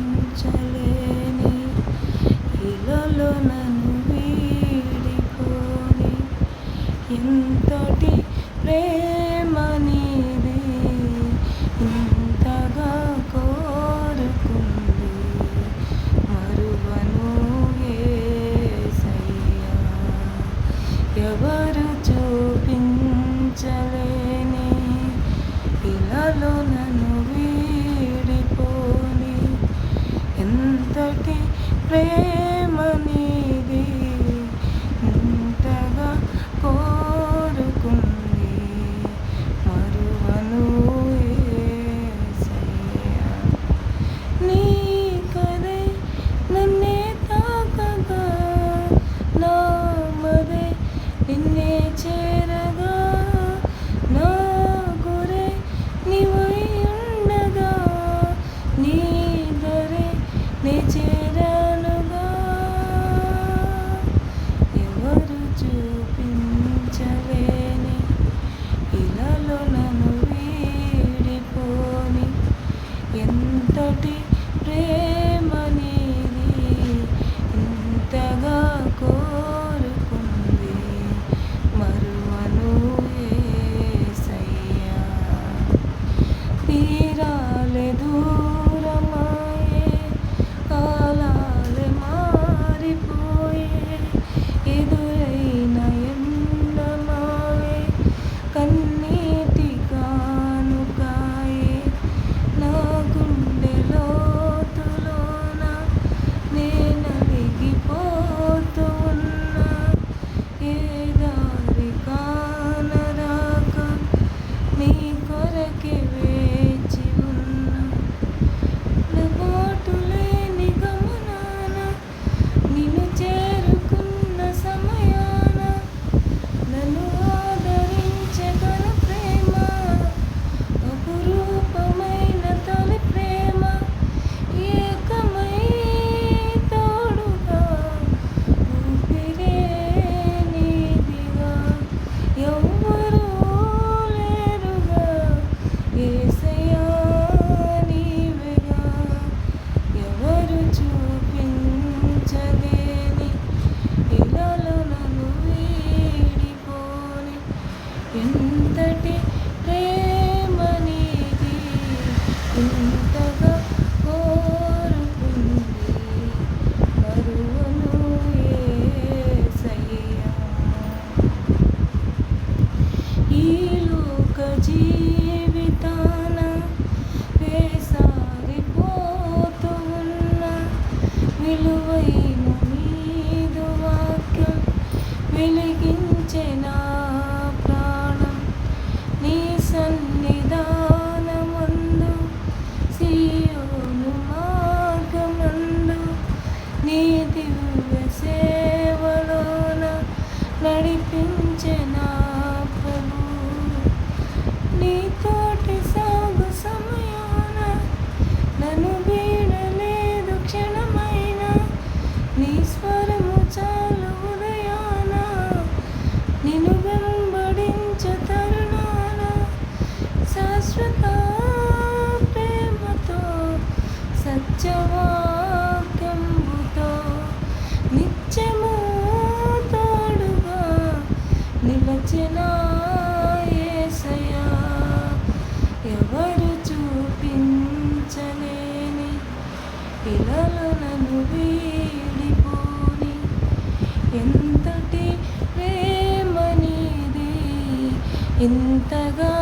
చూపించలేని ఇలలో నన్ను వీడిపోని ఎంతటి ప్రేమ నీది ఇంతగా కోరుకుంది మరువను యేసయ్యా ఎవరు చూపించలేని ఇలలో నన్ను వీడిపోని ఎంతటి ప్రేమ నీది ఇంతగా కోరుకుంది మరువను యేసయ్యా నీ కదే నన్నే తాకగా నా మదే నిన్నే చేరగా నా గురే నీవై ఉండగా నీ దరే నే చేరానుగా ఎవరు చూపించలేని ఇలలో నన్ను వీడిపోని ఎంతటి ప్రేమ నీది ఇంతగా కోరుకుంది మరువను యేసయ్యా తీరాలే దూరమాయే కాలాలే మారిపోయే ఎదురైన ఎండమావే కన్నీటి కానుకాయే నా గుండె లోతులోన నేనలిగిపోతూ ఉన్నా ఏ దారి కానరాక నీ కొరకే వేచి ఉన్నా బాటు లేని గమనాన నిన్ను చేరుకున్న సమయాన నన్ను ఆదరించే గల ప్రేమ అపురూపమైన తొలి ప్రేమ ఏకమై తోడుగా ఊపిరే నీదిగా ఎవ్వరూ లేరుగా యేసయ్యా నీవేగా ఎవరు చూపించలేని ఇలలో నన్ను వీడిపోని ఎంతటి ప్రేమ నీది ఇంతగా కోరుకుంది మరువను యేసయ్యా ఈ లోక జీవితాన వేసారిపోతూ ఉన్న విలువైన నీదు వాక్యం వెలిగించే నా ప్రాణం నీ సన్నిధానమందు సీయోను మార్గమందు నీ దివ్య సేవలోన నడిపించే నా ప్రభు నీతోటి సాగు సమయాన నన్ను వీడలేదు క్షణమైన నీ స్వరము చాలు ఉదయాన నిన్ను వెంబడించే తరుణాన శాశ్వత ప్రేమతో సత్యవాక్యంబుతో నిత్యము తోడుగా నిలచిన యేసయ్యా ఎవరు చూపించలేని ఇలలో నన్ను వీడిపోని ఎంతటి ప్రేమ నీది ఇంతగా